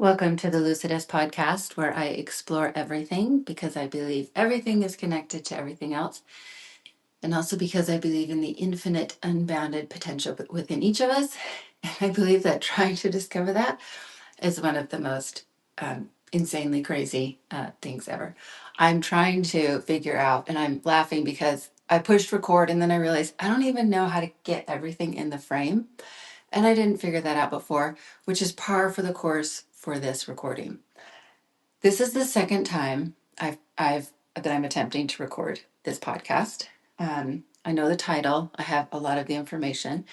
Welcome to the Lucidist podcast, where I explore everything because I believe everything is connected to everything else, and also because I believe in the infinite, unbounded potential within each of us. And I believe that trying to discover that is one of the most insanely crazy things ever. I'm trying to figure out, and I'm laughing because I pushed record and then I realized I don't even know how to get everything in the frame. And I didn't figure that out before, which is par for the course for this recording. This is the second time that I'm attempting to record this podcast. I know the title. I have a lot of the information,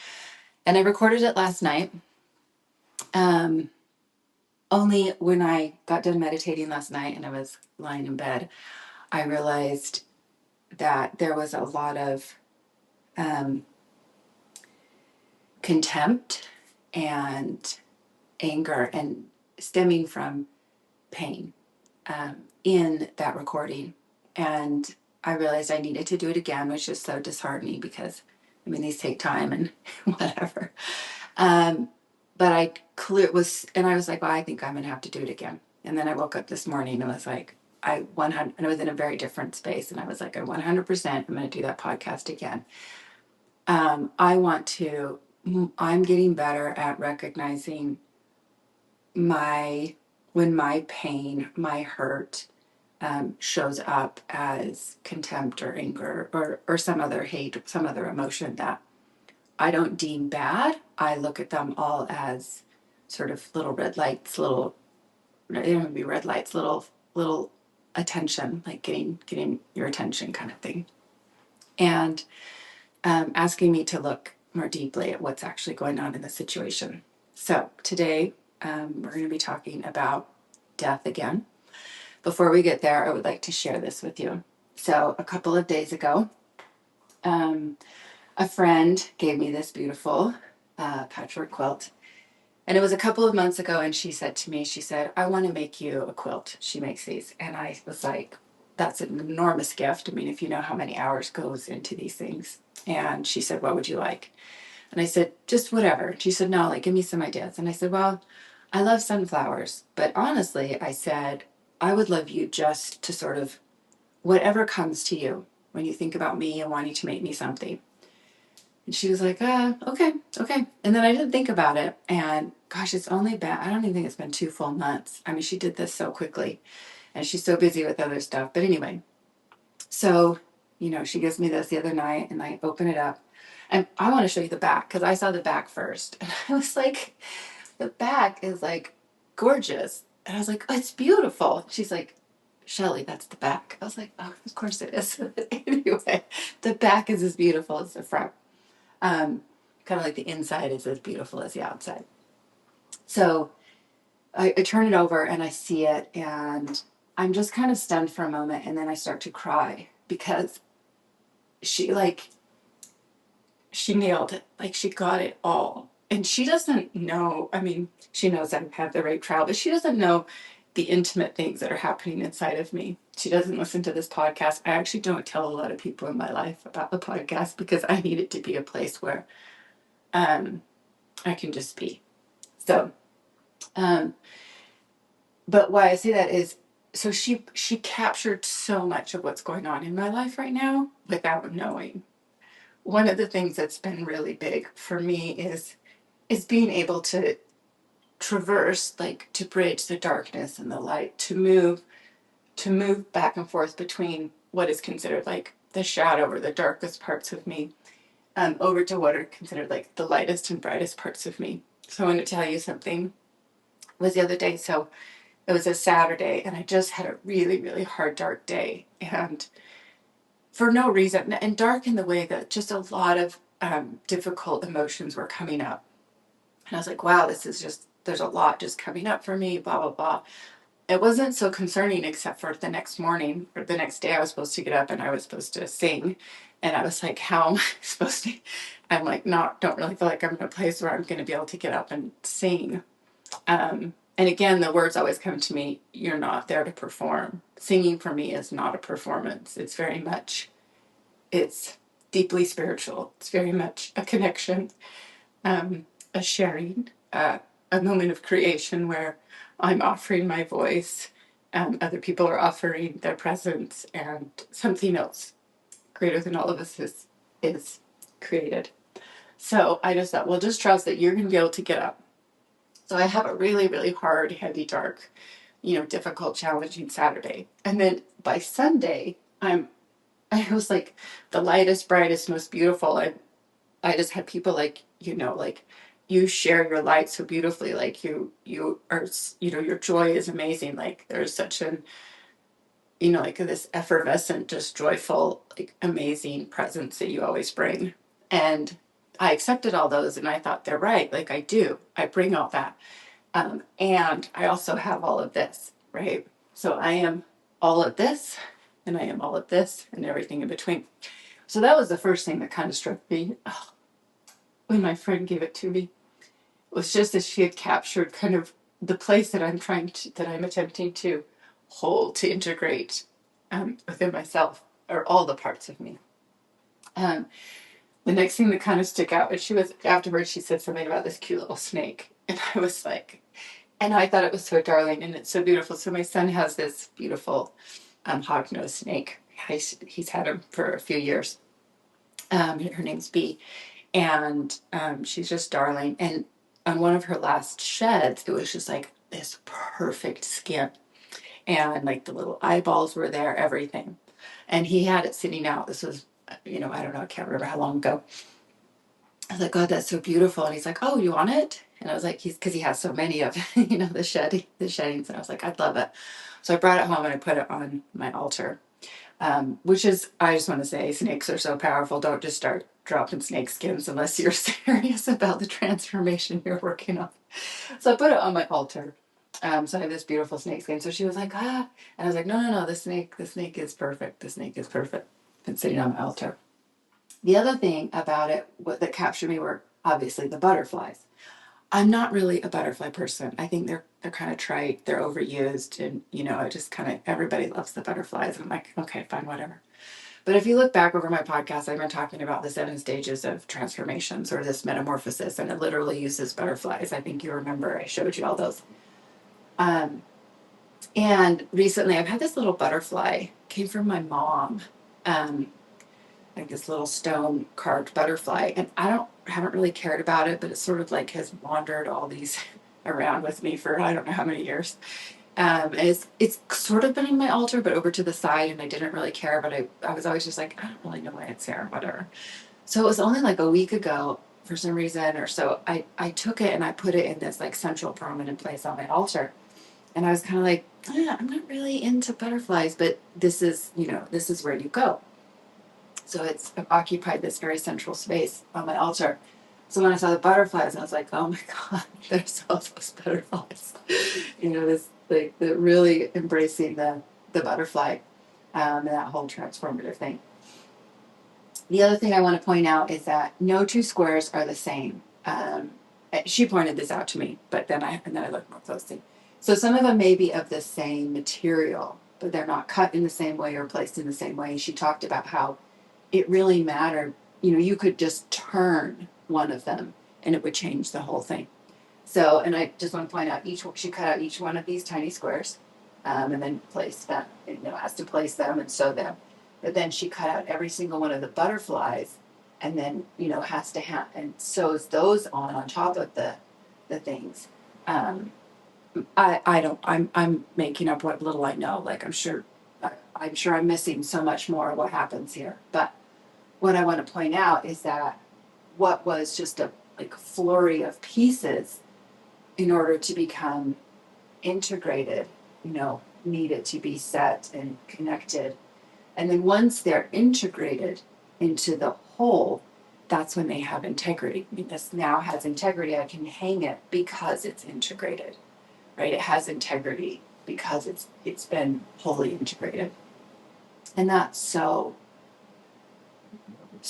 and I recorded it last night. Only when I got done meditating last night and I was lying in bed, I realized that there was a lot of contempt and anger and stemming from pain in that recording. And I realized I needed to do it again, which is so disheartening because, I mean, these take time and whatever. But I and I was like, well, I think I'm going to have to do it again. And then I woke up this morning and was like, and I was in a very different space. And I was like, I 100%, I'm going to do that podcast again. I'm getting better at recognizing when my pain, my hurt, shows up as contempt or anger or some other hate, some other emotion that I don't deem bad. I look at them all as sort of little red lights, they don't even be red lights, little attention, like getting your attention kind of thing. And asking me to look more deeply at what's actually going on in the situation. So today we're going to be talking about death again. Before we get there, I would like to share this with you. So a couple of days ago, a friend gave me this beautiful patchwork quilt. And it was a couple of months ago, and she said to me, I want to make you a quilt. She makes these. And I was like, that's an enormous gift. I mean, if you know how many hours goes into these things. And she said, what would you like? And I said, just whatever. She said, no, like, give me some ideas. And I said, well, I love sunflowers. But honestly, I said, I would love you just to sort of, whatever comes to you when you think about me and wanting to make me something. And she was like, okay. And then I didn't think about it. And gosh, it's only been, I don't even think it's been 2 full months. I mean, she did this so quickly and she's so busy with other stuff. But anyway, so, she gives me this the other night and I open it up. And I want to show you the back because I saw the back first. And I was like, the back is like gorgeous. And I was like, oh, it's beautiful. She's like, Shelly, that's the back. I was like, oh, of course it is. Anyway, the back is as beautiful as the front. Kind of like the inside is as beautiful as the outside. So I turn it over and I see it and I'm just kind of stunned for a moment. And then I start to cry because she nailed it. Like she got it all. And she doesn't know, I mean, she knows I've had the rape trial, but she doesn't know the intimate things that are happening inside of me. She doesn't listen to this podcast. I actually don't tell a lot of people in my life about the podcast because I need it to be a place where I can just be. So, but why I say that is, so she captured so much of what's going on in my life right now without knowing. One of the things that's been really big for me is being able to traverse, like to bridge the darkness and the light, to move back and forth between what is considered like the shadow or the darkest parts of me, over to what are considered like the lightest and brightest parts of me. So I want to tell you something. It was the other day. So it was a Saturday and I just had a really, really hard, dark day. And for no reason, and dark in the way that just a lot of difficult emotions were coming up. And I was like, wow, there's a lot just coming up for me, blah, blah, blah. It wasn't so concerning except for the next morning or the next day I was supposed to get up and I was supposed to sing. And I was like, how am I supposed to? I'm like, don't really feel like I'm in a place where I'm going to be able to get up and sing. And again, the words always come to me, you're not there to perform. Singing for me is not a performance. It's deeply spiritual. It's very much a connection, a sharing, a moment of creation where I'm offering my voice, other people are offering their presence, and something else greater than all of us is created. So I just thought, well, just trust that you're going to be able to get up. So I have a really, really hard, heavy, dark, difficult, challenging Saturday. And then by Sunday, I was like the lightest, brightest, most beautiful. I just had people like, like you share your light so beautifully. Like you are, your joy is amazing. Like there's such an, like this effervescent, just joyful, like amazing presence that you always bring. And I accepted all those and I thought they're right. Like I do, I bring all that. And I also have all of this, right? So I am all of this and I am all of this and everything in between. So that was the first thing that kind of struck me when my friend gave it to me. It was just that she had captured kind of the place that I'm attempting to hold, to integrate within myself, or all the parts of me. The next thing that kind of stuck out, and afterwards she said something about this cute little snake. And I was like, and I thought it was so darling and it's so beautiful. So my son has this beautiful hognose snake. He's had him for a few years. Her name's Bee. And she's just darling. And on one of her last sheds, it was just like this perfect skin. And like the little eyeballs were there, everything. And he had it sitting out. This was, I don't know, I can't remember how long ago. I was like, God, that's so beautiful. And he's like, oh, you want it? And I was like, because he has so many of, the sheddings. And I was like, I'd love it. So I brought it home and I put it on my altar. Which is, I just want to say, snakes are so powerful. Don't just start dropping snake skins unless you're serious about the transformation you're working on. So I put it on my altar. So I have this beautiful snake skin. So she was like, and I was like, no, the snake is perfect. The snake is perfect. Been sitting on my altar. The other thing about it that captured me were obviously the butterflies. I'm not really a butterfly person. I think they're kind of trite. They're overused, and I just kind of, everybody loves the butterflies. I'm like, okay, fine, whatever. But if you look back over my podcast, I've been talking about the 7 stages of transformations, or this metamorphosis, and it literally uses butterflies. I think you remember I showed you all those. And recently, I've had this little butterfly. Came from my mom. Like this little stone carved butterfly, and I haven't really cared about it, but it sort of like has wandered all these around with me for I don't know how many years. And it's sort of been on my altar, but over to the side, and I didn't really care, but I was always just like, I don't really know why it's there, whatever. So it was only like a week ago, for some reason or so, I took it and I put it in this like central prominent place on my altar. And I was kind of like, I'm not really into butterflies, but this is where you go. So it's occupied this very central space on my altar. So when I saw the butterflies, I was like, oh my God, there's all those butterflies. This like the really embracing the butterfly, and that whole transformative thing. The other thing I want to point out is that no two squares are the same. She pointed this out to me, but then I looked more closely. So some of them may be of the same material, but they're not cut in the same way or placed in the same way. She talked about how it really mattered. You could just turn one of them and it would change the whole thing. So, and I just want to point out she cut out each one of these tiny squares, and then placed them, has to place them and sew them. But then she cut out every single one of the butterflies and then, has to and sews those on top of the things. I'm making up what little I know. Like I'm sure I'm missing so much more of what happens here. But what I want to point out is that what was just a like flurry of pieces in order to become integrated, needed to be set and connected. And then once they're integrated into the whole, that's when they have integrity. I mean, this now has integrity. I can hang it because it's integrated, right? It has integrity because it's been wholly integrated. And that's so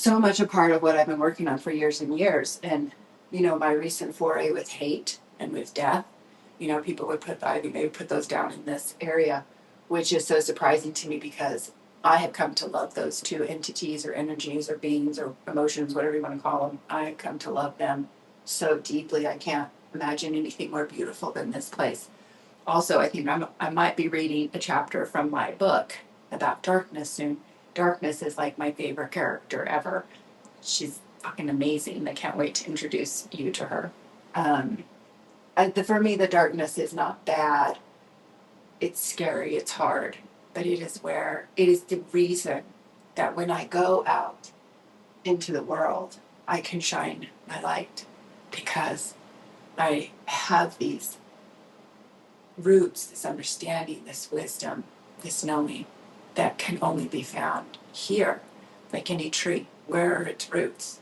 much a part of what I've been working on for years and years. And, my recent foray with hate and with death, people would they would put those down in this area, which is so surprising to me because I have come to love those two entities or energies or beings or emotions, whatever you want to call them. I have come to love them so deeply. I can't imagine anything more beautiful than this place. Also, I think I might be reading a chapter from my book about darkness soon. Darkness is like my favorite character ever. She's fucking amazing. I can't wait to introduce you to her. Um, for me, the darkness is not bad. It's scary, it's hard, but it is the reason that when I go out into the world, I can shine my light because I have these roots, this understanding, this wisdom, this knowing that can only be found here, like any tree. Where are its roots?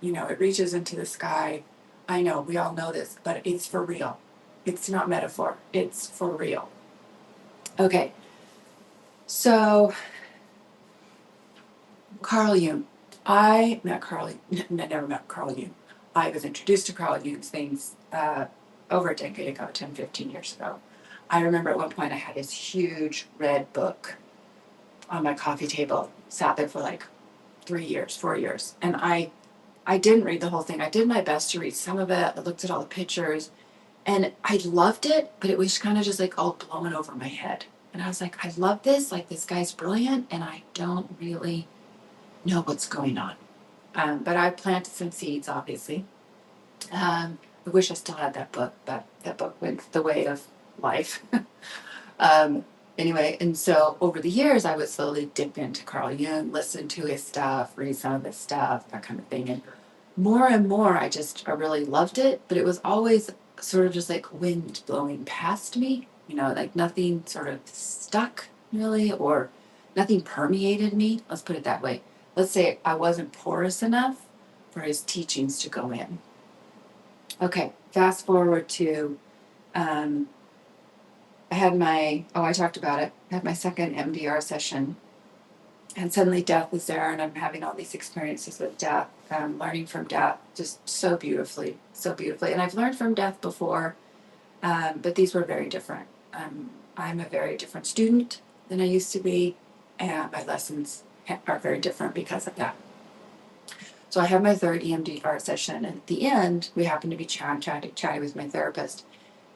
You know, it reaches into the sky. I know, we all know this, but it's for real. It's not metaphor, it's for real. Okay, so Carl Jung. I met Carl, never met Carl Jung. I was introduced to Carl Jung's things over a decade ago, 10, 15 years ago. I remember at one point I had this huge red book on my coffee table, sat there for like 3 years, 4 years. And I didn't read the whole thing. I did my best to read some of it. I looked at all the pictures and I loved it, but it was kind of just like all blowing over my head. And I was like, I love this. Like, this guy's brilliant, and I don't really know what's going on. But I planted some seeds, obviously. I wish I still had that book, but that book went the way of life. um, anyway, and so over the years, I would slowly dip into Carl Jung, listen to his stuff, read some of his stuff, that kind of thing. And more, I really loved it, but it was always sort of just like wind blowing past me, you know, like nothing sort of stuck really, or nothing permeated me. Let's put it that way. Let's say I wasn't porous enough for his teachings to go in. Okay, fast forward to, um, I talked about it, I had my second MDR session, and suddenly death is there, and I'm having all these experiences with death, learning from death, just so beautifully, so beautifully. And I've learned from death before, but these were very different. I'm a very different student than I used to be, and my lessons are very different because of that. So I had my third EMDR session, and at the end, we happened to be chatting with my therapist,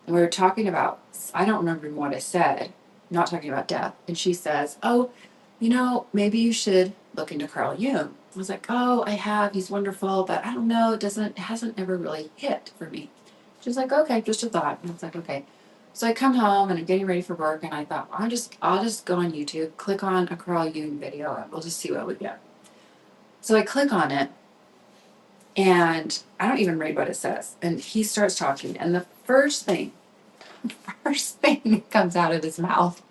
and we were talking about, I don't remember what I said, not talking about death, and she says, oh, you know, maybe you should look into Carl Jung. I was like, oh, I have, he's wonderful, but I don't know, it hasn't ever really hit for me. She's like, okay, just a thought. And I was like, okay. So I come home and I'm getting ready for work, and I thought, I'll just go on YouTube, click on a Carl Jung video, and we'll just see what we get. So I click on it, and I don't even read what it says. And he starts talking, and the first thing that comes out of his mouth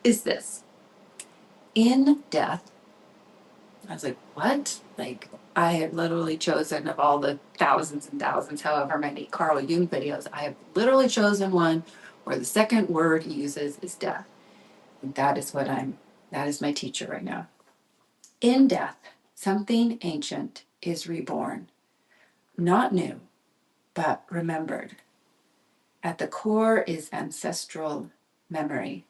is this: in death. I was like, what? Like, I had literally chosen, of all the thousands and thousands, however many Carl Jung videos, I have literally chosen one where the second word he uses is death. And that is my teacher right now. In death, something ancient is reborn, not new, but remembered. At the core is ancestral memory,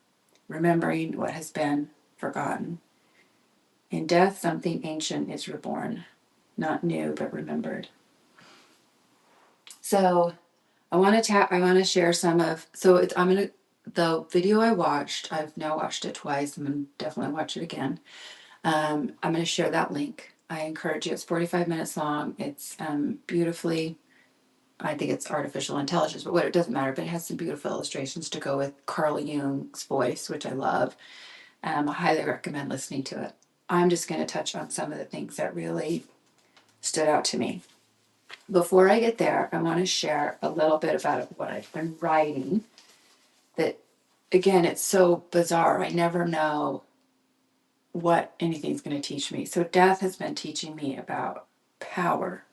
remembering what has been forgotten. In death, something ancient is reborn, not new, but remembered. So I want to share some of, the video I watched, I've now watched it twice. I'm going to definitely watch it again. I'm going to share that link. I encourage you. It's 45 minutes long. It's beautifully, I think it's artificial intelligence, but it doesn't matter, but it has some beautiful illustrations to go with Carl Jung's voice, which I love. I highly recommend listening to it. I'm just going to touch on some of the things that really stood out to me. Before I get there, I want to share a little bit about what I've been writing. That, again, it's so bizarre. I never know what anything's going to teach me. So death has been teaching me about power,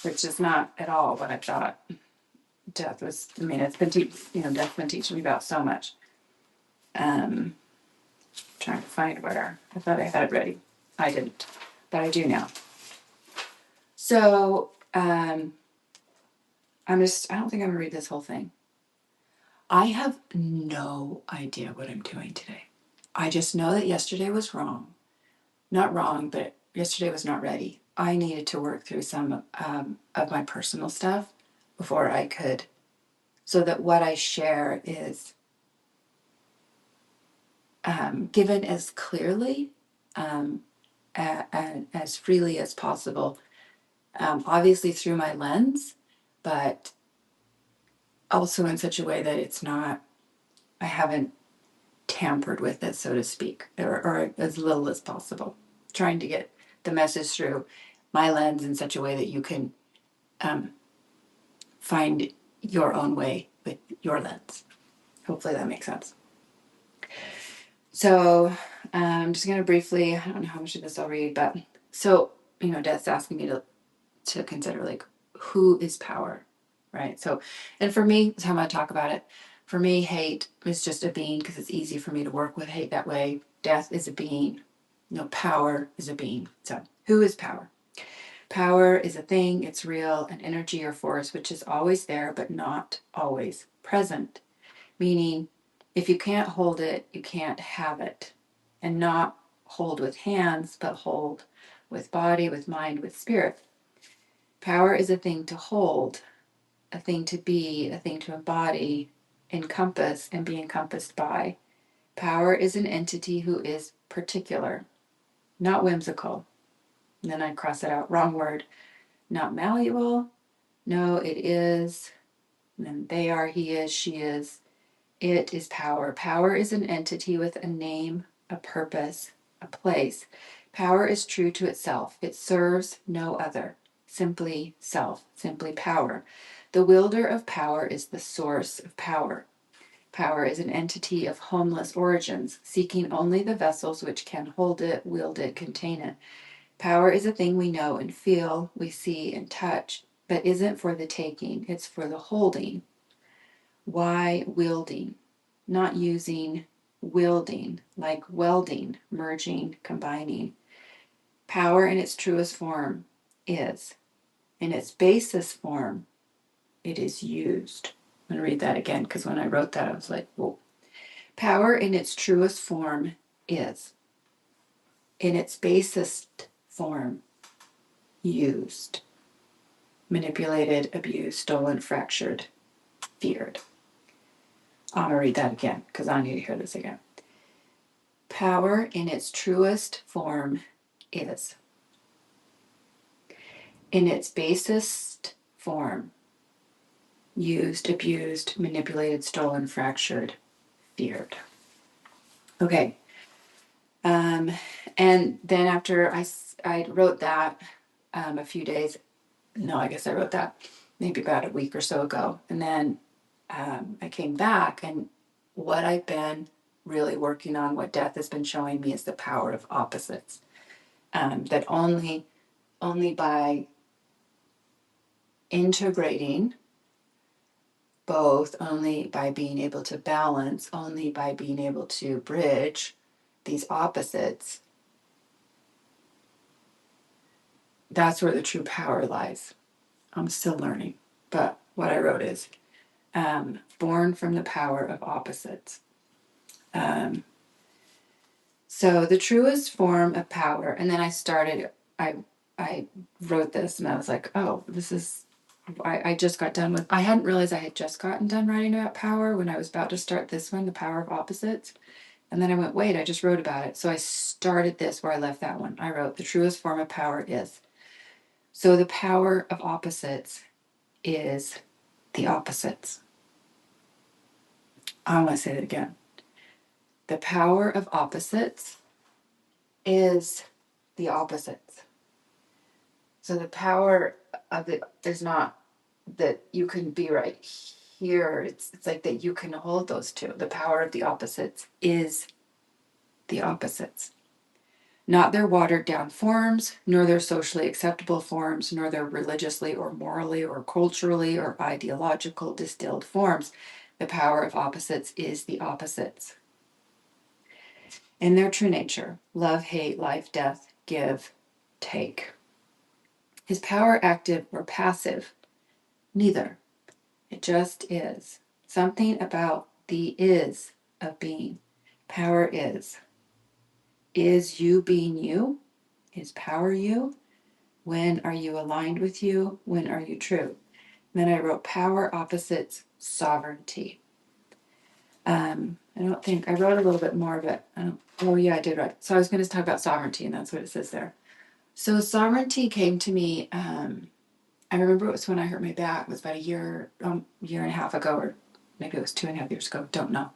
which is not at all what I thought death was. I mean, death's been teaching me about so much. Trying to find where I thought I had it ready. I didn't, but I do now. So I don't think I'm going to read this whole thing. I have no idea what I'm doing today. I just know that yesterday was wrong. Not wrong, but yesterday was not ready. I needed to work through some of my personal stuff before I could, so that what I share is given as clearly and as freely as possible, obviously through my lens, but also in such a way that it's not, I haven't tampered with it, so to speak, or as little as possible. Trying to get the message through my lens in such a way that you can find your own way with your lens. Hopefully that makes sense. So I'm just going to briefly, I don't know how much of this I'll read, but so, Dad's asking me to consider, like, who is power, right? So, and for me, that's how I'm going to talk about it. For me, hate is just a being because it's easy for me to work with hate that way. Death is a being. Power is a being. So, who is power? Power is a thing, it's real, an energy or force which is always there but not always present. Meaning, if you can't hold it, you can't have it. And not hold with hands, but hold with body, with mind, with spirit. Power is a thing to hold, a thing to be, a thing to embody, encompass, and be encompassed by. Power is an entity who is particular, not whimsical. And then I cross it out, wrong word. Not malleable. No, it is. And then they are, he is, she is. It is power. Power is an entity with a name, a purpose, a place. Power is true to itself. It serves no other. Simply self, simply power. The wielder of power is the source of power. Power is an entity of homeless origins, seeking only the vessels which can hold it, wield it, contain it. Power is a thing we know and feel, we see and touch, but isn't for the taking, it's for the holding. Why wielding? Not using, wielding, like welding, merging, combining. Power in its truest form is. In its basest form, it is used. I'm going to read that again because when I wrote that, I was like, whoa. Power in its truest form is. In its basest form, used. Manipulated, abused, stolen, fractured, feared. I'm going to read that again because I need to hear this again. Power in its truest form is. In its basest form, used, abused, manipulated, stolen, fractured, feared. Okay. And then after I wrote that a few days, no, I guess I wrote that maybe about a week or so ago. And then I came back, and what I've been really working on, what death has been showing me, is the power of opposites. That only by integrating both, only by being able to balance, only by being able to bridge these opposites, that's where the true power lies. I'm still learning, but what I wrote is born from the power of opposites. So the truest form of power, and then I wrote this and I was like, oh, this is, I just got done with, I hadn't realized I had just gotten done writing about power when I was about to start this one, the power of opposites. And then I went, wait, I just wrote about it. So I started this where I left that one. I wrote, the truest form of power is. So the power of opposites is the opposites. I want to say that again. The power of opposites is the opposites. So the power of it is not that you can be right here. It's like that you can hold those two. The power of the opposites is the opposites. Not their watered down forms, nor their socially acceptable forms, nor their religiously or morally or culturally or ideological distilled forms. The power of opposites is the opposites. In their true nature, love, hate, life, death, give, take. Is power active or passive? Neither. It just is. Something about the is of being. Power is. Is you being you? Is power you? When are you aligned with you? When are you true? And then I wrote power opposites sovereignty. I don't think I wrote a little bit more, but oh yeah, I did write. So I was going to talk about sovereignty, and that's what it says there. So sovereignty came to me. I remember it was when I hurt my back. It was about a year and a half ago, or maybe it was 2.5 years ago. Don't know.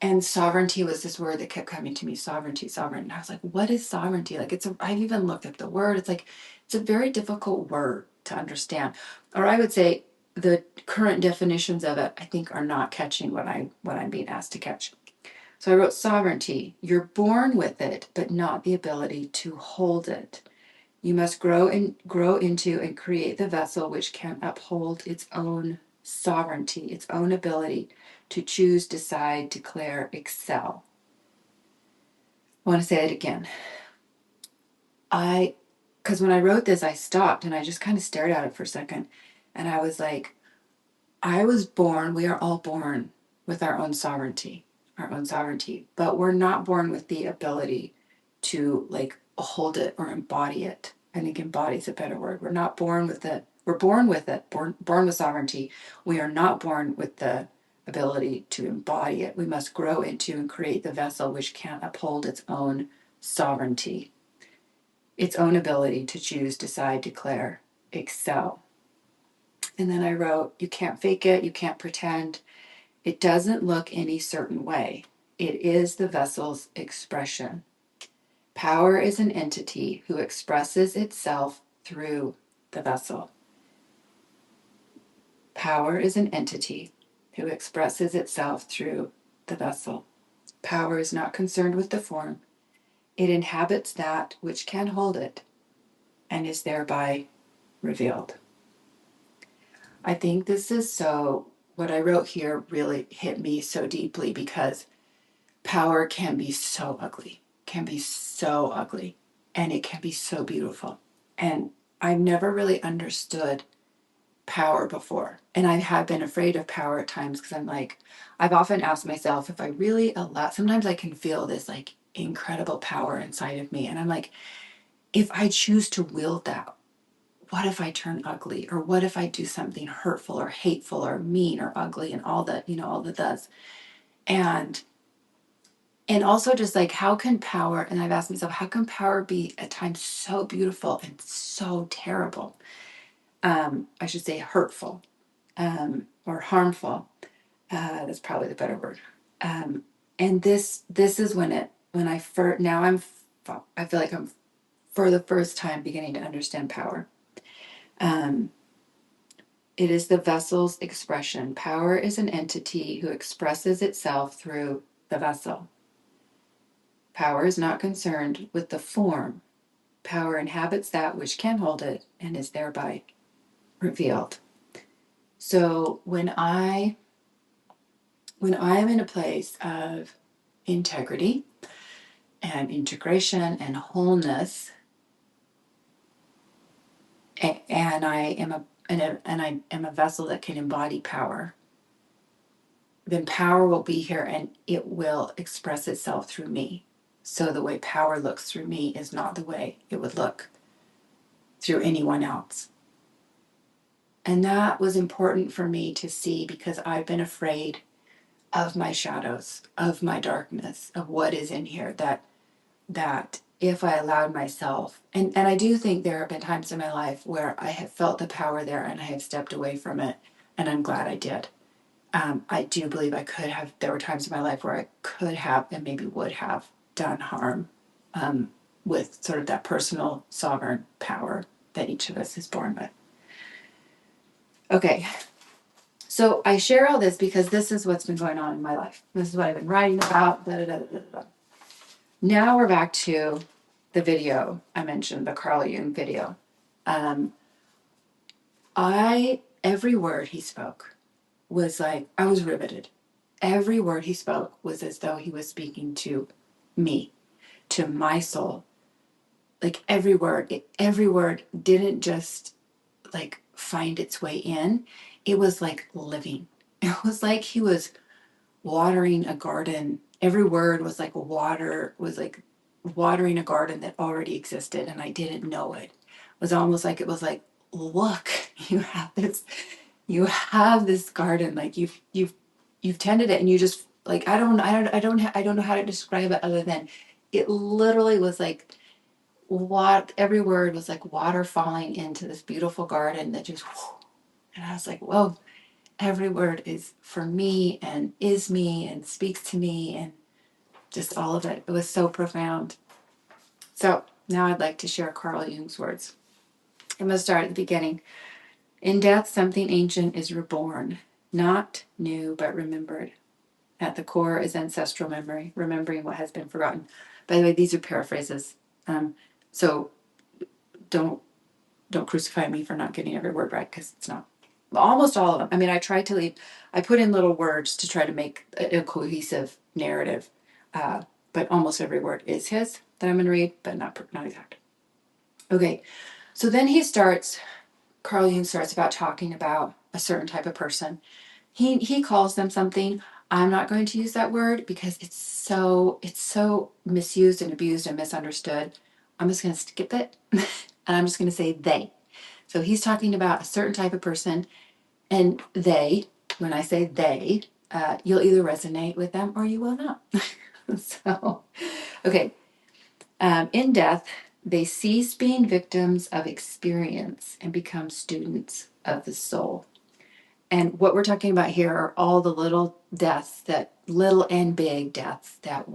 And sovereignty was this word that kept coming to me. Sovereignty, sovereign. And I was like, what is sovereignty? Like I've even looked up the word. It's a very difficult word to understand. Or I would say the current definitions of it, I think, are not catching what I'm being asked to catch. So I wrote sovereignty. You're born with it, but not the ability to hold it. You must grow into and create the vessel which can uphold its own sovereignty, its own ability to choose, decide, declare, excel. I want to say it again. Because when I wrote this, I stopped and I just kind of stared at it for a second. And I was like, we are all born with our own sovereignty, but we're not born with the ability to like hold it or embody it. I think embody is a better word. We're not born with it. We're born with it, born with sovereignty. We are not born with the ability to embody it. We must grow into and create the vessel which can uphold its own sovereignty, its own ability to choose, decide, declare, excel. And then I wrote, you can't fake it, you can't pretend. It doesn't look any certain way. It is the vessel's expression. Power is an entity who expresses itself through the vessel. Power is an entity who expresses itself through the vessel. Power is not concerned with the form. It inhabits that which can hold it and is thereby revealed. I think what I wrote here really hit me so deeply because power can be so ugly, and it can be so beautiful. And I've never really understood power before. And I have been afraid of power at times because I've often asked myself if I really allow, sometimes I can feel this like incredible power inside of me. And I'm like, if I choose to wield that, what if I turn ugly? Or what if I do something hurtful or hateful or mean or ugly and all the does. And also just like, how can power, and I've asked myself, how can power be at times so beautiful and so terrible? I should say hurtful, or harmful. That's probably the better word. And this is when I first, I feel like I'm for the first time beginning to understand power. It is the vessel's expression. Power is an entity who expresses itself through the vessel. Power is not concerned with the form. Power inhabits that which can hold it and is thereby revealed. So when I am in a place of integrity and integration and wholeness, and I am a vessel that can embody power, then power will be here and it will express itself through me. So the way power looks through me is not the way it would look through anyone else. And that was important for me to see because I've been afraid of my shadows, of my darkness, of what is in here, that if I allowed myself, and I do think there have been times in my life where I have felt the power there and I have stepped away from it, and I'm glad I did. I do believe there were times in my life where I could have and maybe would have done harm, with sort of that personal sovereign power that each of us is born with. Okay, so I share all this because this is what's been going on in my life. This is what I've been writing about. Da, da, da, da, da. Now we're back to the video I mentioned, the Carl Jung video. Every word he spoke was like, I was riveted. Every word he spoke was as though he was speaking to me, to my soul. Like every word didn't just like find its way in. It was like living. It was like he was watering a garden. Every word was like watering a garden that already existed and I didn't know it. was almost like, it was like, look, you have this garden, like you've tended it, and you just like, I don't know how to describe it other than it literally was like, what, every word was like water falling into this beautiful garden that just, and I was like, whoa, every word is for me and is me and speaks to me, and just all of it. It was so profound. So now I'd like to share Carl Jung's words. I'm going to start at the beginning. In death, something ancient is reborn, not new, but remembered. At the core is ancestral memory, remembering what has been forgotten. By the way, these are paraphrases. So don't crucify me for not getting every word right, because it's not. Almost all of them. I mean, I put in little words to try to make a cohesive narrative, but almost every word is his that I'm going to read, but not exact. Okay, so then Carl Jung starts about talking about a certain type of person. He calls them something. I'm not going to use that word because it's so misused and abused and misunderstood. I'm just going to skip it, and I'm just going to say they. So he's talking about a certain type of person, and they, when I say they, you'll either resonate with them or you will not. So, okay. In death, they cease being victims of experience and become students of the soul. And what we're talking about here are all the little deaths, that little and big deaths that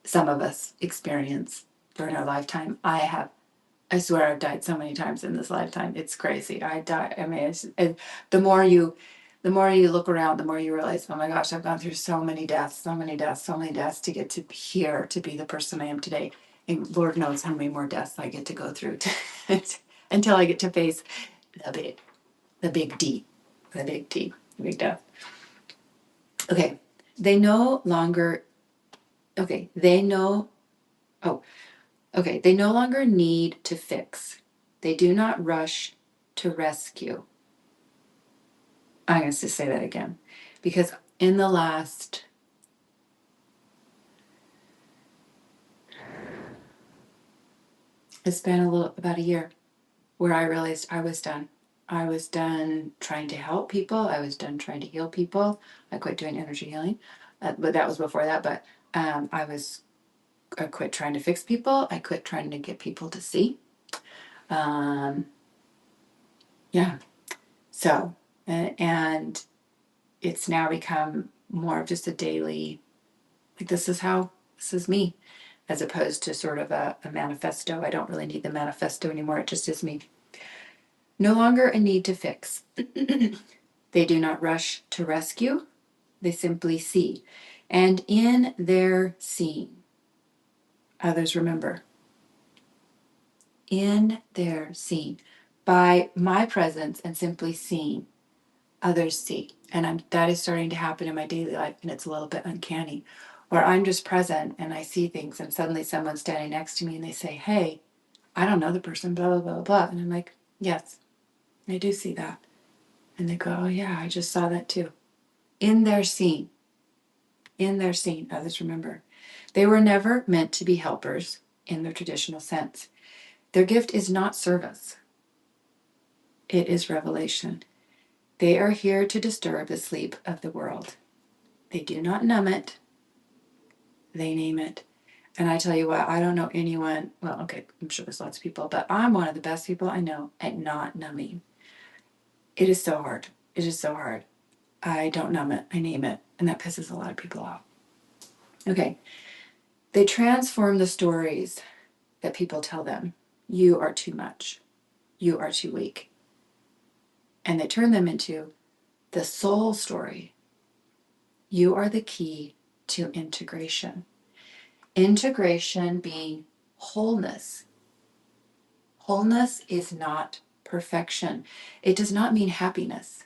some of us experience during our lifetime. I swear I've died so many times in this lifetime. It's crazy. I mean, the more you look around, the more you realize, oh my gosh, I've gone through so many deaths, so many deaths, so many deaths to get to here, to be the person I am today. And Lord knows how many more deaths I get to go through until I get to face the big D, the big D, the big death. Okay. They no longer, okay, they know, oh, okay, they no longer need to fix. They do not rush to rescue. I'm going to say that again, because in the last, it's been about a year where I realized I was done. I was done trying to help people. I was done trying to heal people. I quit doing energy healing, but that was before that. But I quit trying to fix people. I quit trying to get people to see. Um, yeah. So, and it's now become more of just a daily, like, this is me, as opposed to sort of a manifesto. I don't really need the manifesto anymore. It just is me. No longer a need to fix. They do not rush to rescue. They simply see. And in their seeing, others remember. In their seeing. By my presence and simply seeing, others see. And that is starting to happen in my daily life, and it's a little bit uncanny, where I'm just present and I see things, and suddenly someone's standing next to me and they say, hey, I don't know the person, blah, blah, blah, blah. And I'm like, yes, I do see that. And they go, oh yeah, I just saw that too. In their seeing, others remember. They were never meant to be helpers in the traditional sense. Their gift is not service. It is revelation. They are here to disturb the sleep of the world. They do not numb it. They name it. And I tell you what, I don't know anyone, well, okay, I'm sure there's lots of people, but I'm one of the best people I know at not numbing. It is so hard. It is so hard. I don't numb it. I name it. And that pisses a lot of people off. Okay. They transform the stories that people tell them. You are too much. You are too weak. And they turn them into the soul story. You are the key to integration. Integration being wholeness. Wholeness is not perfection. It does not mean happiness.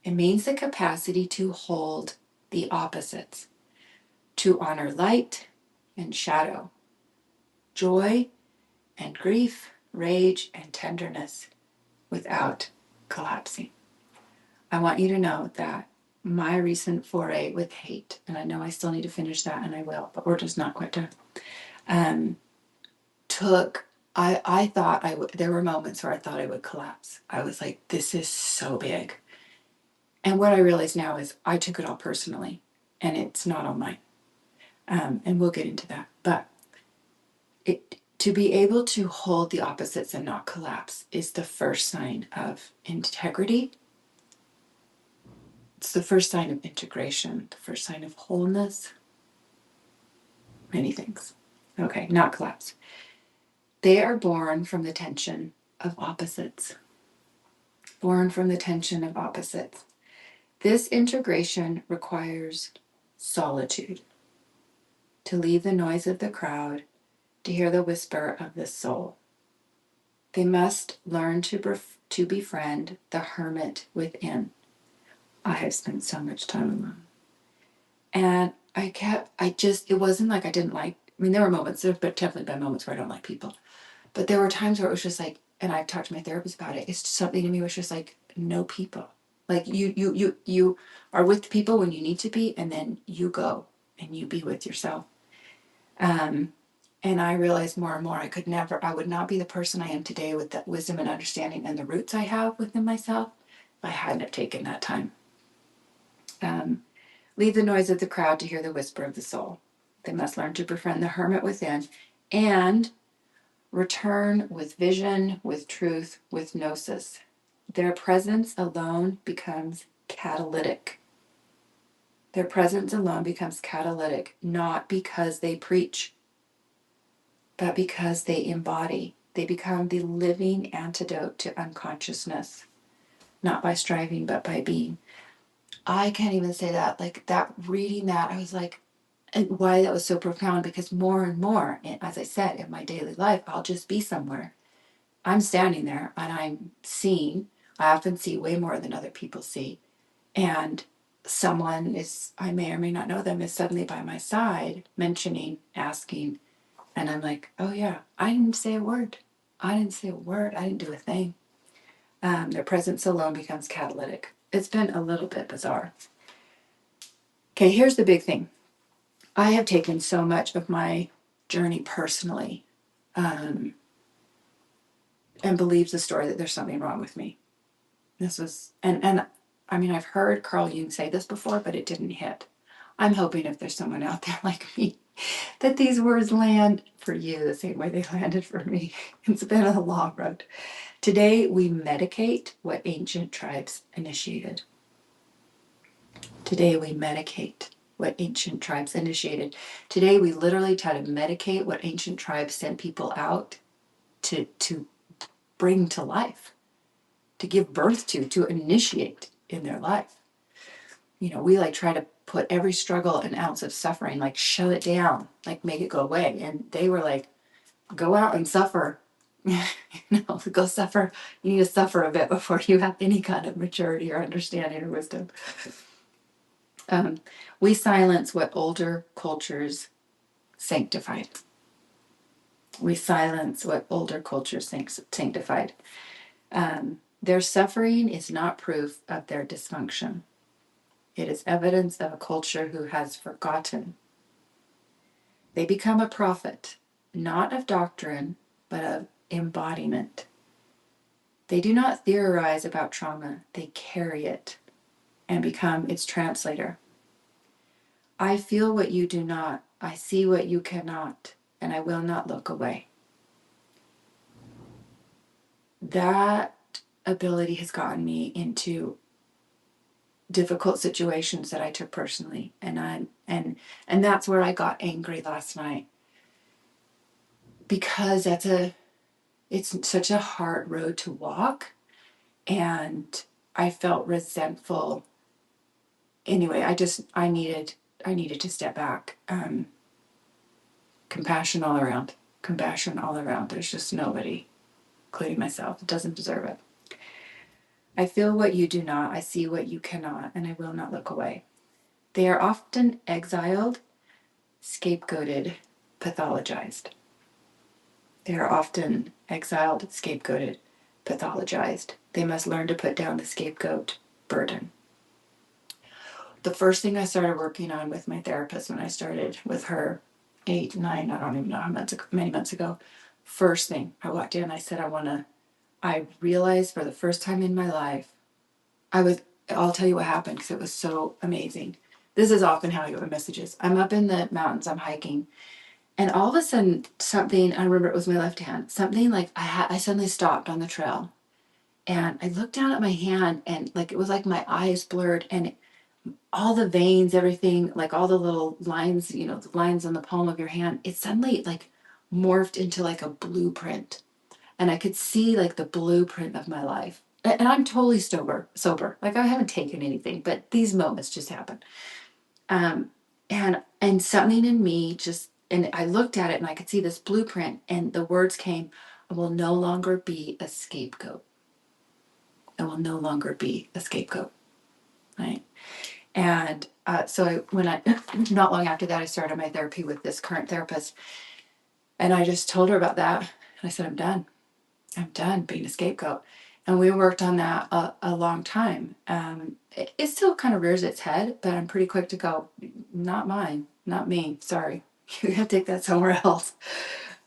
It means the capacity to hold the opposites, to honor light and shadow, joy and grief, rage and tenderness without collapsing. I want you to know that my recent foray with hate, and I know I still need to finish that, and I will, but we're just not quite done, took I thought I would, there were moments where I thought I would collapse. I was like, this is so big. And what I realize now is I took it all personally, and it's not all mine. And we'll get into that. But to be able to hold the opposites and not collapse is the first sign of integrity. It's the first sign of integration, the first sign of wholeness, many things. Okay, not collapse. They are born from the tension of opposites. Born from the tension of opposites. This integration requires solitude, to leave the noise of the crowd, to hear the whisper of the soul. They must learn to befriend the hermit within. I have spent so much time alone. And it wasn't like I didn't like, I mean, there were moments, there have definitely been moments where I don't like people. But there were times where it was just like, and I've talked to my therapist about it, it's just something to me was just like, no people. Like you are with people when you need to be, and then you go and you be with yourself. And I realized more and more I would not be the person I am today with the wisdom and understanding and the roots I have within myself if I hadn't have taken that time. Leave the noise of the crowd to hear the whisper of the soul. They must learn to befriend the hermit within and return with vision, with truth, with gnosis. Their presence alone becomes catalytic. Their presence alone becomes catalytic, not because they preach, but because they embody. They become the living antidote to unconsciousness, not by striving, but by being. I can't even say that. Like that, reading that, I was like, and why that was so profound, because more and more, as I said, in my daily life, I'll just be somewhere. I'm standing there and I'm seeing, I often see way more than other people see. And someone is, I may or may not know them, is suddenly by my side mentioning, asking, and I'm like, oh yeah, I didn't say a word. I didn't say a word. I didn't do a thing. Their presence alone becomes catalytic. It's been a little bit bizarre. Okay, here's the big thing. I have taken so much of my journey personally, and believes the story that there's something wrong with me. This was, and I mean, I've heard Carl Jung say this before, but it didn't hit. I'm hoping if there's someone out there like me, that these words land for you the same way they landed for me. It's been a long road. Today, we medicate what ancient tribes initiated. Today, we medicate what ancient tribes initiated. Today, we literally try to medicate what ancient tribes sent people out to bring to life, to give birth to initiate in their life. You know, we like try to put every struggle and ounce of suffering, like shut it down, like make it go away. And they were like, go out and suffer. Go suffer. You need to suffer a bit before you have any kind of maturity or understanding or wisdom. We silence what older cultures sanctified. We silence what older cultures sanctified. Their suffering is not proof of their dysfunction. It is evidence of a culture who has forgotten. They become a prophet, not of doctrine, but of embodiment. They do not theorize about trauma, they carry it and become its translator. I feel what you do not, I see what you cannot, and I will not look away. That ability has gotten me into difficult situations that I took personally, and that's where I got angry last night, because it's such a hard road to walk, and I felt resentful. Anyway, I needed to step back. Compassion all around. Compassion all around. There's just nobody, including myself, that doesn't deserve it. I feel what you do not, I see what you cannot, and I will not look away. They are often exiled, scapegoated, pathologized. They are often exiled, scapegoated, pathologized. They must learn to put down the scapegoat burden. The first thing I started working on with my therapist when I started with her 8, 9, I don't even know how many months ago, First thing I walked in, I said, I realized for the first time in my life, I'll tell you what happened because it was so amazing. This is often how I get my messages. I'm up in the mountains, I'm hiking, and all of a sudden something, I remember it was my left hand, something like I suddenly stopped on the trail and I looked down at my hand and like it was like my eyes blurred and all the veins, everything, like all the little lines, the lines on the palm of your hand, it suddenly like morphed into like a blueprint. And I could see like the blueprint of my life. And I'm totally sober. Like I haven't taken anything, but these moments just happen. Um, and something in me just, and I looked at it and I could see this blueprint and the words came, I will no longer be a scapegoat. I will no longer be a scapegoat. Right. And not long after that, I started my therapy with this current therapist. And I just told her about that. And I said, I'm done being a scapegoat. And we worked on that a long time. It still kind of rears its head, but I'm pretty quick to go, not mine, not me. Sorry. You got to take that somewhere else.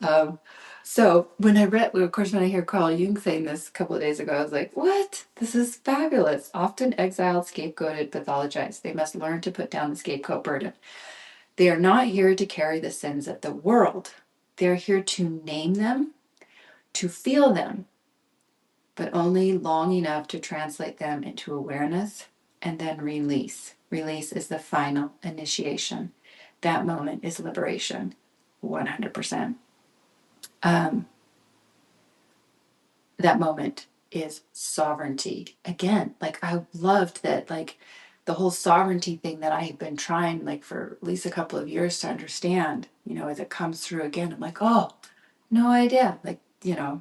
Um, so when I hear Carl Jung saying this a couple of days ago, I was like, what? This is fabulous. Often exiled, scapegoated, pathologized. They must learn to put down the scapegoat burden. They are not here to carry the sins of the world. They're here to name them, to feel them, but only long enough to translate them into awareness and then release. Release is the final initiation. That moment is liberation, 100%. That moment is sovereignty. Again, like I loved that, like the whole sovereignty thing that I had been trying like for at least a couple of years to understand, as it comes through again, I'm like, oh, no idea. Like, anyway,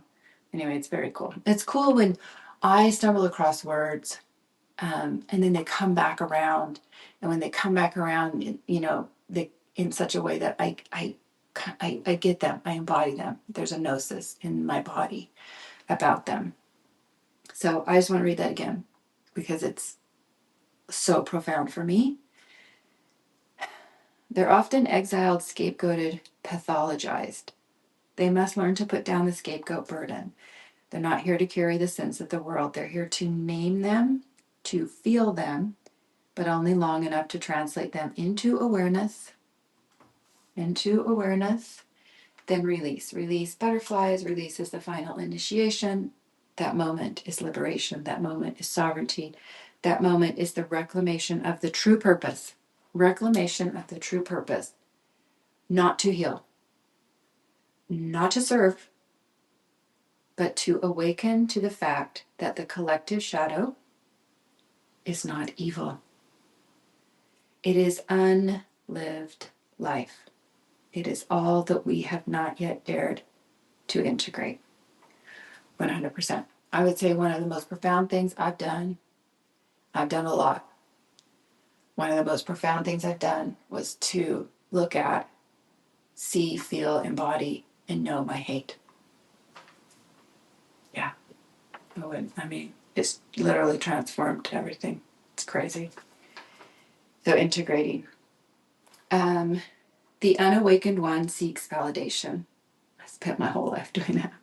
it's very cool. It's cool when I stumble across words and then they come back around. And when they come back around, they in such a way that I get them, I embody them. There's a gnosis in my body about them. So I just want to read that again because it's so profound for me. They're often exiled, scapegoated, pathologized. They must learn to put down the scapegoat burden. They're not here to carry the sins of the world. They're here to name them, to feel them, but only long enough to translate them into awareness, then release. Release butterflies, release is the final initiation. That moment is liberation. That moment is sovereignty. That moment is the reclamation of the true purpose. Reclamation of the true purpose. Not to heal, not to serve, but to awaken to the fact that the collective shadow is not evil. It is unlived life. It is all that we have not yet dared to integrate. 100%. I would say one of the most profound things I've done a lot. One of the most profound things I've done was to look at, see, feel, embody, and know my hate. Yeah. It's literally transformed everything. It's crazy. So integrating. The unawakened one seeks validation. I spent my whole life doing that.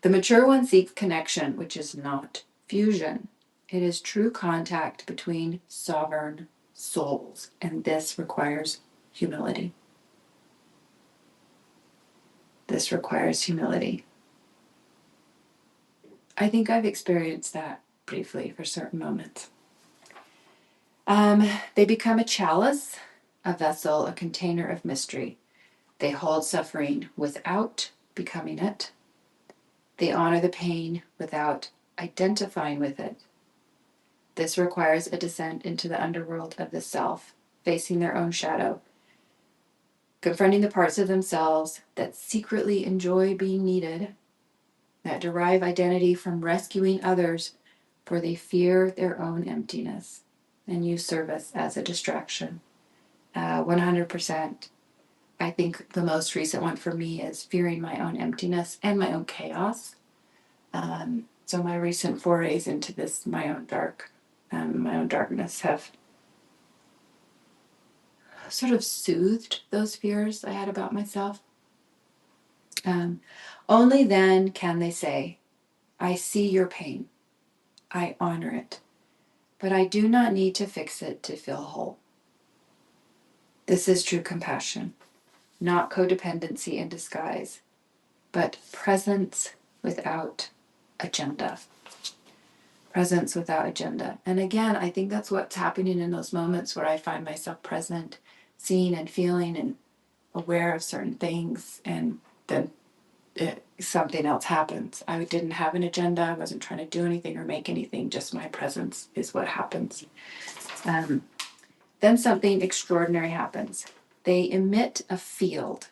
The mature one seeks connection, which is not fusion. It is true contact between sovereign souls, and this requires humility. This requires humility. I think I've experienced that briefly for certain moments. They become a chalice, a vessel, a container of mystery. They hold suffering without becoming it. They honor the pain without identifying with it. This requires a descent into the underworld of the self, facing their own shadow, confronting the parts of themselves that secretly enjoy being needed, that derive identity from rescuing others, for they fear their own emptiness and use service as a distraction. 100%. I think the most recent one for me is fearing my own emptiness and my own chaos. So my recent forays into this, my own darkness have sort of soothed those fears I had about myself. Only then can they say, I see your pain. I honor it. But I do not need to fix it to feel whole. This is true compassion, not codependency in disguise, but presence without agenda. Presence without agenda. And again, I think that's what's happening in those moments where I find myself present, seeing and feeling and aware of certain things, and then something else happens. I didn't have an agenda. I wasn't trying to do anything or make anything. Just my presence is what happens. Then something extraordinary happens. They emit a field,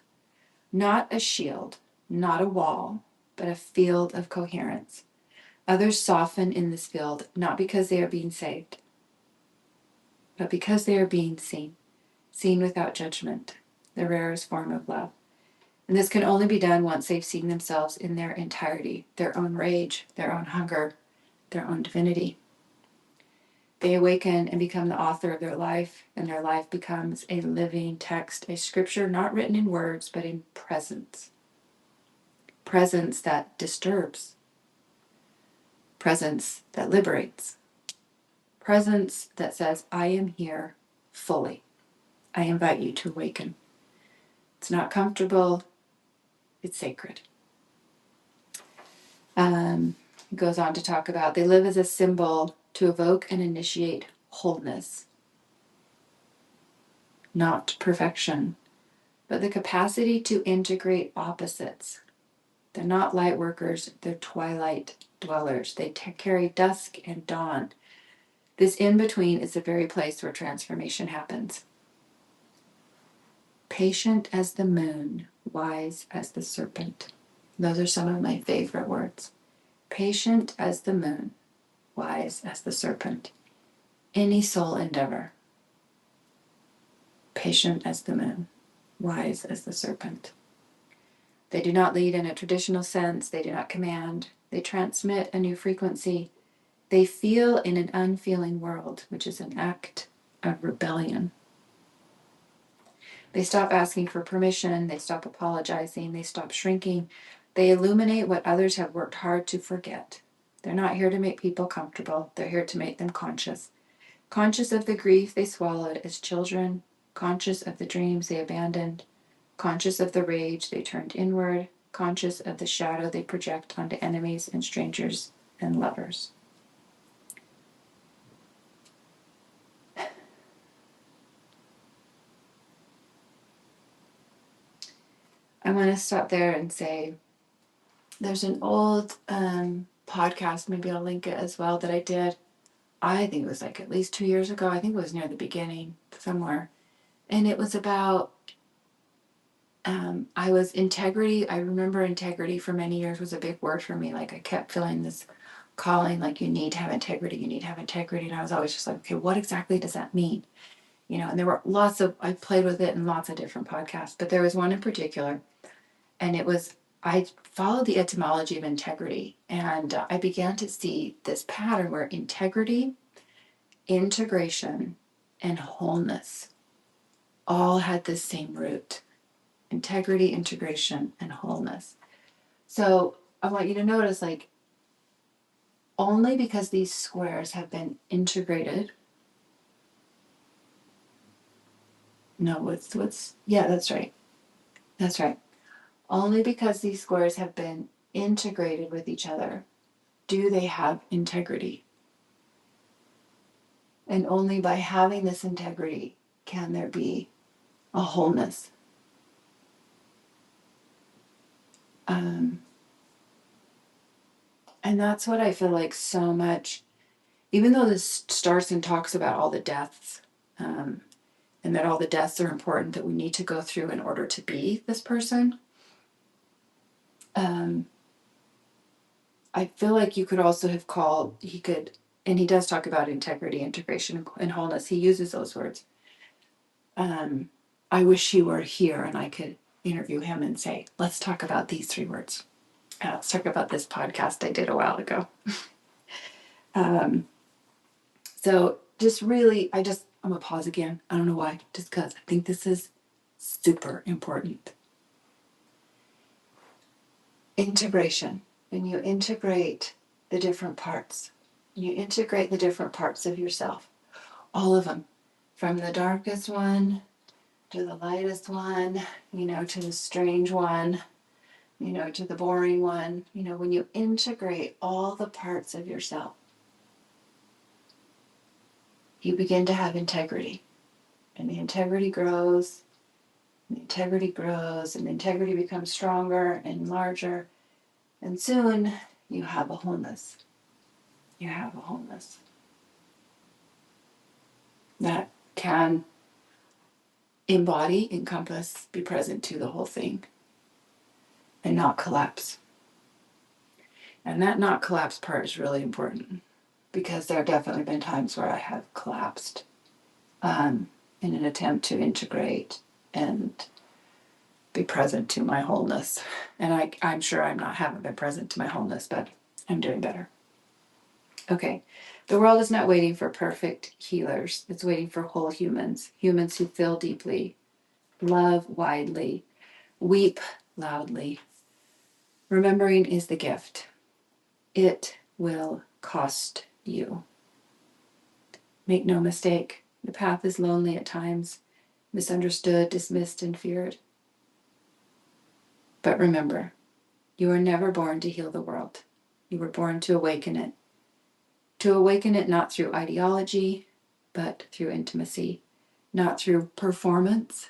not a shield, not a wall, but a field of coherence. Others soften in this field, not because they are being saved, but because they are being seen, seen without judgment, the rarest form of love. And this can only be done once they've seen themselves in their entirety, their own rage, their own hunger, their own divinity. They awaken and become the author of their life, and their life becomes a living text, a scripture not written in words, but in presence. Presence that disturbs. Presence that liberates. Presence that says, I am here fully. I invite you to awaken. It's not comfortable, it's sacred. It goes on to talk about they live as a symbol to evoke and initiate wholeness. Not perfection, but the capacity to integrate opposites. They're not light workers, they're twilight dwellers. They carry dusk and dawn. This in-between is the very place where transformation happens. Patient as the moon, wise as the serpent. Those are some of my favorite words. Patient as the moon, wise as the serpent. Any soul endeavor. Patient as the moon, wise as the serpent. They do not lead in a traditional sense. They do not command. They transmit a new frequency. They feel in an unfeeling world, which is an act of rebellion. They stop asking for permission. They stop apologizing. They stop shrinking. They illuminate what others have worked hard to forget. They're not here to make people comfortable. They're here to make them conscious. Conscious of the grief they swallowed as children. Conscious of the dreams they abandoned. Conscious of the rage they turned inward. Conscious of the shadow they project onto enemies and strangers and lovers. I want to stop there and say there's an old podcast, maybe I'll link it as well, that I did. I think it was like at least 2 years ago. I think it was near the beginning somewhere. And it was about, integrity. I remember integrity for many years was a big word for me. Like I kept feeling this calling, like you need to have integrity, you need to have integrity. And I was always just like, okay, what exactly does that mean? You know, and there were I played with it in lots of different podcasts, but there was one in particular, and it was, I followed the etymology of integrity, and I began to see this pattern where integrity, integration, and wholeness all had the same root. Integrity, integration, and wholeness. So I want you to notice, like, only because these squares have been integrated. No, yeah, that's right. That's right. Only because these squares have been integrated with each other do they have integrity. And only by having this integrity can there be a wholeness. And that's what I feel like so much, even though this starts and talks about all the deaths, and that all the deaths are important that we need to go through in order to be this person. I feel like you could also have and he does talk about integrity, integration, and wholeness. He uses those words. I wish he were here and I could interview him and say, let's talk about these 3 words. Let's talk about this podcast I did a while ago. So just really, I'm gonna pause again. I don't know why, just because I think this is super important. integration. When you integrate the different parts, you integrate the different parts of yourself, all of them, from the darkest one to the lightest one, to the strange one, to the boring one. When you integrate all the parts of yourself, you begin to have integrity. And the integrity grows, and the integrity grows, and the integrity becomes stronger and larger. And soon you have a wholeness. You have a wholeness that can embody, encompass, be present to the whole thing and not collapse. And that not collapse part is really important, because there have definitely been times where I have collapsed in an attempt to integrate and be present to my wholeness. And I'm sure haven't been present to my wholeness, but I'm doing better. Okay. The world is not waiting for perfect healers. It's waiting for whole humans who feel deeply, love widely, weep loudly. Remembering is the gift. It will cost you. Make no mistake, the path is lonely at times, misunderstood, dismissed, and feared. But remember, you were never born to heal the world. You were born to awaken it. To awaken it not through ideology, but through intimacy. Not through performance,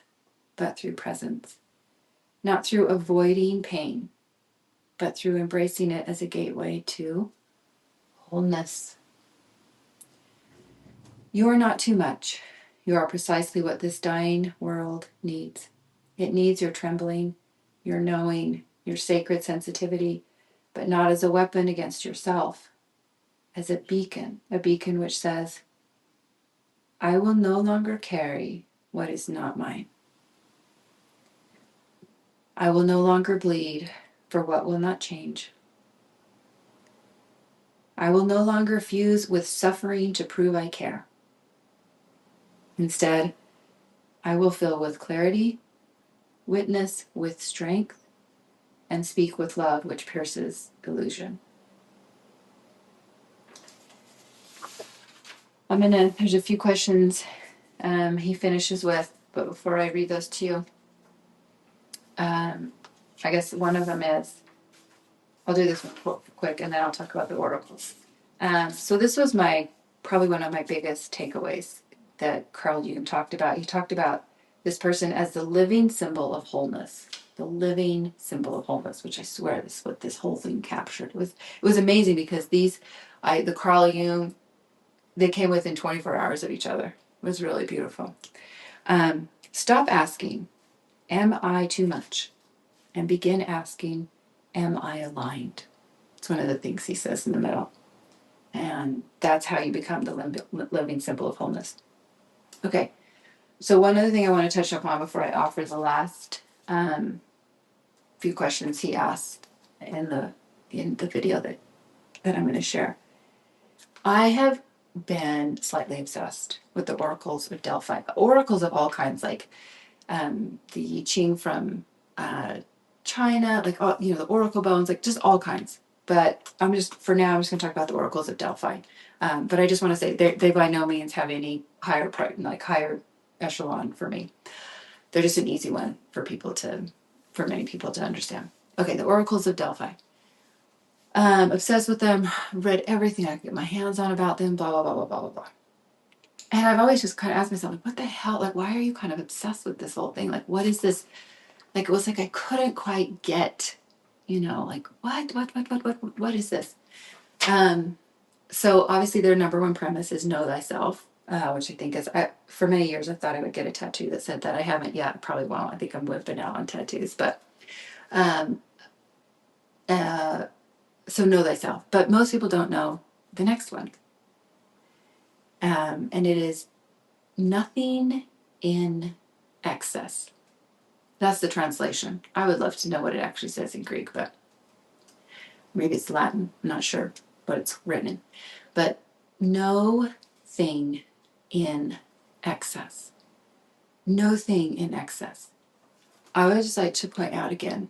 but through presence. Not through avoiding pain, but through embracing it as a gateway to wholeness. You are not too much. You are precisely what this dying world needs. It needs your trembling, your knowing, your sacred sensitivity, but not as a weapon against yourself, as a beacon which says, I will no longer carry what is not mine. I will no longer bleed for what will not change. I will no longer fuse with suffering to prove I care. Instead, I will fill with clarity, witness with strength, and speak with love which pierces illusion. There's a few questions he finishes with, but before I read those to you, I guess one of them is, I'll do this one quick and then I'll talk about the oracles. So this was probably one of my biggest takeaways that Carl Jung talked about. He talked about this person as the living symbol of wholeness. The living symbol of wholeness, which I swear this is what this whole thing captured. It was amazing because the Carl Jung, they came within 24 hours of each other. It was really beautiful. Stop asking, am I too much? And begin asking, am I aligned? It's one of the things he says in the middle. And that's how you become the living symbol of wholeness. Okay, so one other thing I want to touch upon before I offer the last few questions he asked in the video that I'm going to share. I have been slightly obsessed with the oracles of Delphi. Oracles of all kinds, like the I Ching from China, like the oracle bones, like just all kinds. But I'm just going to talk about the oracles of Delphi. But I just want to say they by no means have any higher echelon for me. They're just an easy one for many people to understand. Okay, the oracles of Delphi. Obsessed with them, read everything I could get my hands on about them, blah, blah, blah, blah, blah, blah, blah. And I've always just kind of asked myself, like, what the hell? Like, why are you kind of obsessed with this whole thing? Like, what is this? Like, it was like I couldn't quite get, like, what is this? So obviously their number one premise is know thyself, which I think is, for many years I thought I would get a tattoo that said that. I haven't yet, probably won't. I think I'm whipping out on tattoos, but so know thyself. But most people don't know the next one. And it is nothing in excess. That's the translation. I would love to know what it actually says in Greek, but maybe it's Latin. I'm not sure what it's written in. But no thing in excess. No thing in excess. I would just like to point out again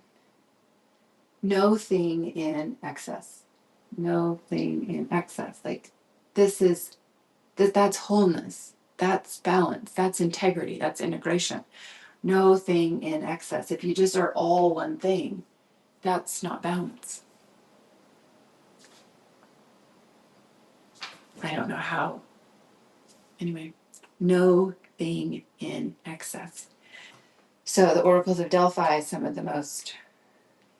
no thing in excess. No thing in excess. Like this is that's wholeness. That's balance. That's integrity. That's integration. No thing in excess. If you just are all one thing, that's not balance. I don't know how. Anyway, no thing in excess. So the oracles of Delphi, some of the most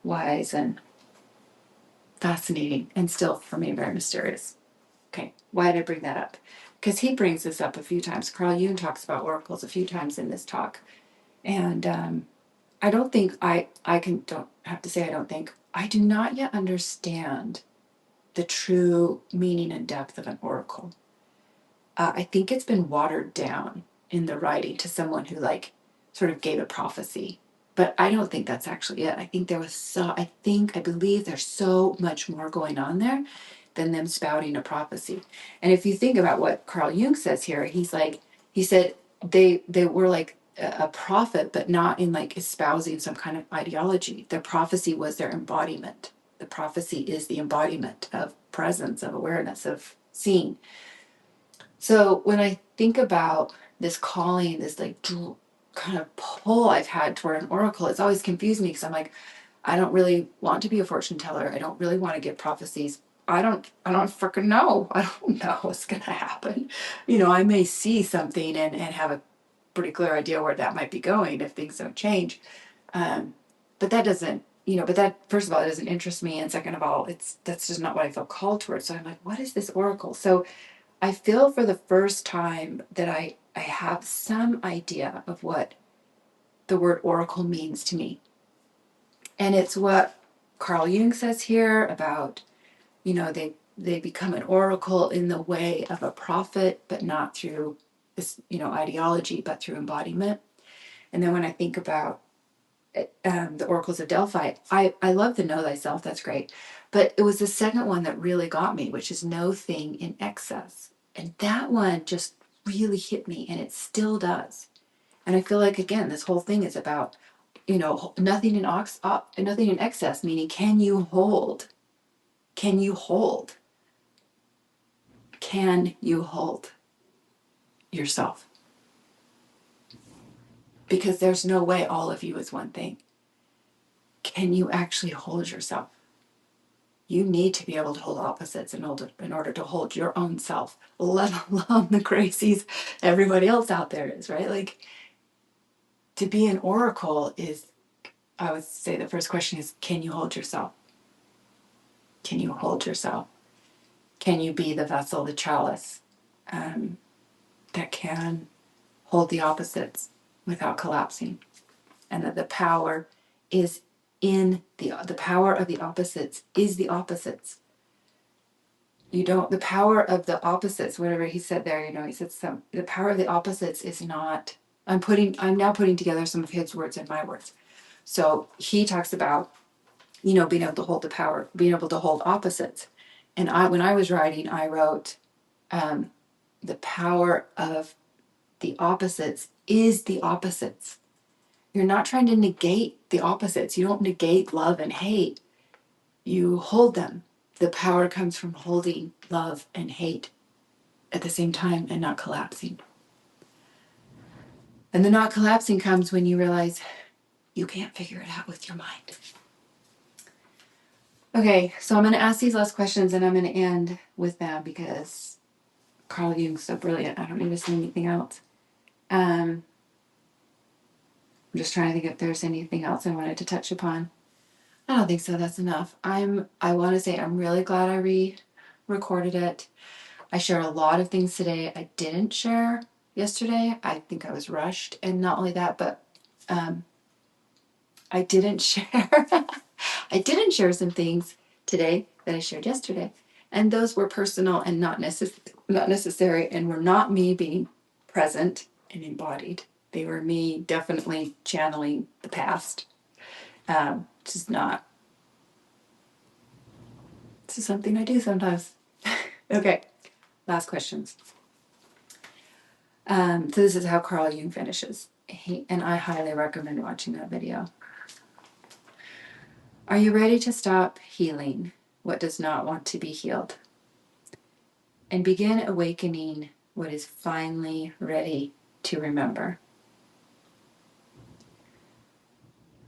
wise and fascinating, and still for me very mysterious. Okay, why did I bring that up? Because he brings this up a few times. Carl Jung talks about oracles a few times in this talk, and I don't think don't have to say I don't think I do not yet understand the true meaning and depth of an oracle. I think it's been watered down in the writing to someone who like sort of gave a prophecy. But I don't think that's actually it. I think I believe there's so much more going on there than them spouting a prophecy. And if you think about what Carl Jung says here, he said they were like a prophet, but not in like espousing some kind of ideology. Their prophecy was their embodiment. The prophecy is the embodiment of presence, of awareness, of seeing. So when I think about this calling, this like kind of pull I've had toward an oracle, it's always confused me because I'm like, I don't really want to be a fortune teller. I don't really want to give prophecies. I don't freaking know. I don't know what's gonna happen. I may see something and have a pretty clear idea where that might be going if things don't change. Um, but that doesn't, but that first of all, it doesn't interest me. And second of all, that's just not what I feel called towards. So I'm like, what is this oracle? So I feel for the first time that I have some idea of what the word oracle means to me. And it's what Carl Jung says here about, they become an oracle in the way of a prophet, but not through this, ideology, but through embodiment. And then when I think about the oracles of Delphi, I love the know thyself, that's great. But it was the second one that really got me, which is no thing in excess. And that one just really hit me, and it still does. And I feel like, again, this whole thing is about, nothing in excess, meaning can you hold? Can you hold? Can you hold yourself? Because there's no way all of you is one thing. Can you actually hold yourself? You need to be able to hold opposites in order to hold your own self, let alone the crazies everybody else out there is, right? Like, to be an oracle is, I would say the first question is, can you hold yourself? Can you hold yourself? Can you be the vessel, the chalice, that can hold the opposites without collapsing? And that the power is in the power of the opposites is the opposites. The power of the opposites, whatever he said there, he said the power of the opposites is not, I'm now putting together some of his words and my words. So he talks about, being able to hold the power, being able to hold opposites. And when I was writing, I wrote, the power of the opposites is the opposites. You're not trying to negate the opposites. You don't negate love and hate. You hold them. The power comes from holding love and hate at the same time and not collapsing. And the not collapsing comes when you realize you can't figure it out with your mind. Okay, so I'm going to ask these last questions and I'm going to end with them because Carl Jung's so brilliant. I don't need to say anything else. I'm just trying to think if there's anything else I wanted to touch upon. I don't think so. That's enough. I want to say I'm really glad I re-recorded it. I shared a lot of things today I didn't share yesterday. I think I was rushed. And not only that, but I didn't share I didn't share some things today that I shared yesterday. And those were personal and not necessary and were not me being present and embodied. They were me definitely channeling the past. Which is not, this is something I do sometimes. Okay, last questions. So this is how Carl Jung finishes. And I highly recommend watching that video. Are you ready to stop healing what does not want to be healed and begin awakening what is finally ready to remember?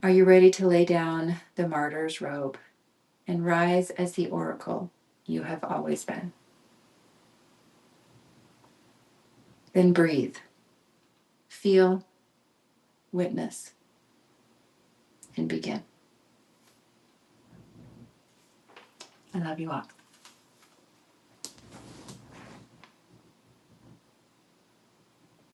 Are you ready to lay down the martyr's robe and rise as the oracle you have always been? Then breathe, feel, witness, and begin. I love you all.